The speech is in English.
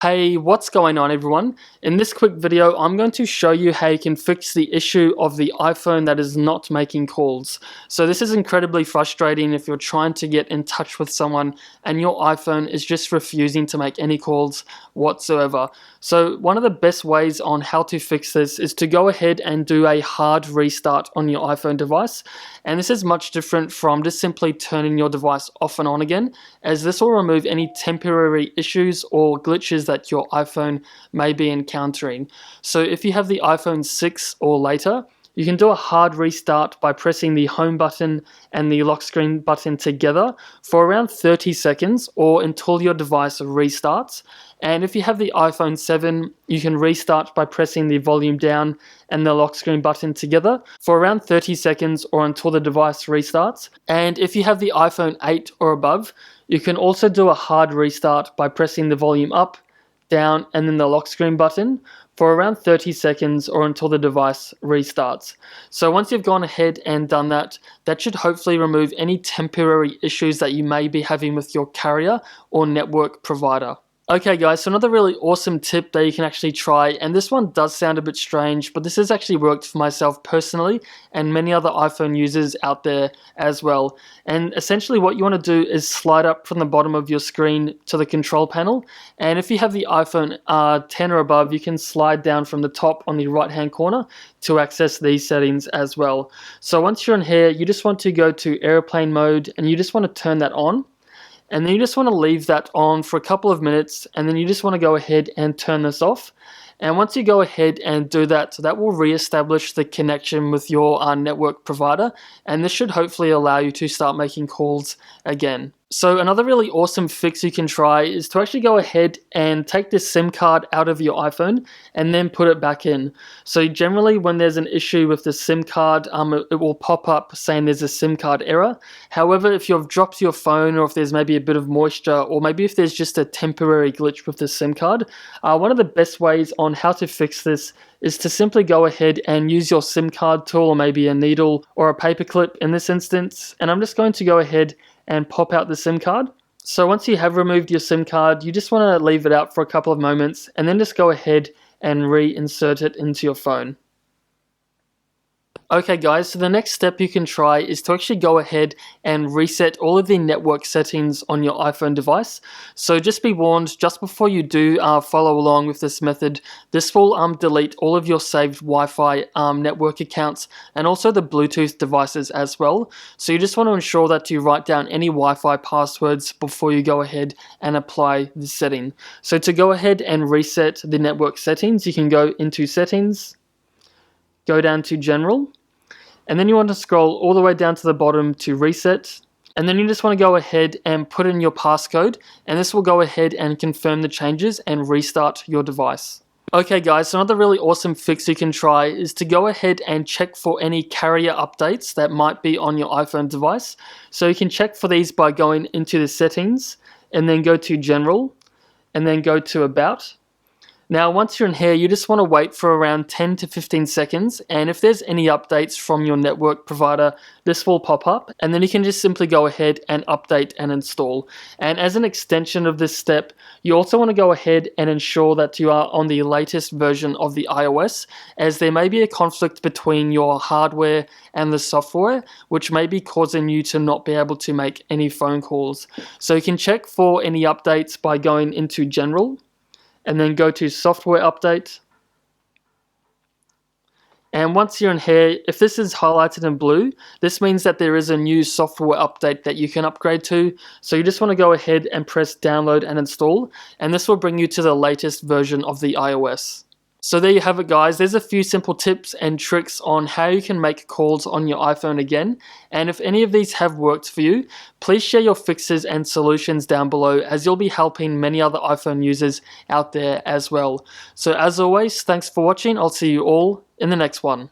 Hey, what's going on everyone? In this quick video, I'm going to show you how you can fix the issue of the iPhone that is not making calls. So this is incredibly frustrating if you're trying to get in touch with someone and your iPhone is just refusing to make any calls whatsoever. So one of the best ways on how to fix this is to go ahead and do a hard restart on your iPhone device. And this is much different from just simply turning your device off and on again, as this will remove any temporary issues or glitches that your iPhone may be encountering. So if you have the iPhone 6 or later, you can do a hard restart by pressing the home button and the lock screen button together for around 30 seconds or until your device restarts. And if you have the iPhone 7, you can restart by pressing the volume down and the lock screen button together for around 30 seconds or until the device restarts. And if you have the iPhone 8 or above, you can also do a hard restart by pressing the volume up, down, and then the lock screen button for around 30 seconds or until the device restarts. So once you've gone ahead and done that, that should hopefully remove any temporary issues that you may be having with your carrier or network provider. Okay guys, so another really awesome tip that you can actually try, and this one does sound a bit strange, but this has actually worked for myself personally and many other iPhone users out there as well. And essentially what you want to do is slide up from the bottom of your screen to the control panel, and if you have the iPhone 10 or above, you can slide down from the top on the right hand corner to access these settings as well. So once you're in here, you just want to go to airplane mode and you just want to turn that on. And then you just want to leave that on for a couple of minutes, and then you just want to go ahead and turn this off. And once you go ahead and do that, so that will re-establish the connection with your network provider, and this should hopefully allow you to start making calls again. So another really awesome fix you can try is to actually go ahead and take this SIM card out of your iPhone and then put it back in. So generally when there's an issue with the SIM card, it will pop up saying there's a SIM card error. However, if you've dropped your phone, or if there's maybe a bit of moisture, or maybe if there's just a temporary glitch with the SIM card, one of the best ways on how to fix this is to simply go ahead and use your SIM card tool, or maybe a needle or a paper clip in this instance. And I'm just going to go ahead and pop out the SIM card. So once you have removed your SIM card, you just want to leave it out for a couple of moments and then just go ahead and reinsert it into your phone. Okay guys, so the next step you can try is to actually go ahead and reset all of the network settings on your iPhone device. So just be warned, just before you do follow along with this method, this will delete all of your saved Wi-Fi network accounts and also the Bluetooth devices as well. So you just want to ensure that you write down any Wi-Fi passwords before you go ahead and apply the setting. So to go ahead and reset the network settings, you can go into Settings, go down to General, and then you want to scroll all the way down to the bottom to Reset, and then you just want to go ahead and put in your passcode, and this will go ahead and confirm the changes and restart your device. Okay guys, so another really awesome fix you can try is to go ahead and check for any carrier updates that might be on your iPhone device. So you can check for these by going into the Settings, and then go to General, and then go to About. Now once you're in here, you just want to wait for around 10 to 15 seconds, and if there's any updates from your network provider, this will pop up, and then you can just simply go ahead and update and install. And as an extension of this step, you also want to go ahead and ensure that you are on the latest version of the iOS, as there may be a conflict between your hardware and the software, which may be causing you to not be able to make any phone calls. So you can check for any updates by going into General, and then go to Software Update. And once you're in here, if this is highlighted in blue, this means that there is a new software update that you can upgrade to. So you just want to go ahead and press Download and Install, and this will bring you to the latest version of the iOS. So there you have it guys, there's a few simple tips and tricks on how you can make calls on your iPhone again, and if any of these have worked for you, please share your fixes and solutions down below, as you'll be helping many other iPhone users out there as well. So as always, thanks for watching, I'll see you all in the next one.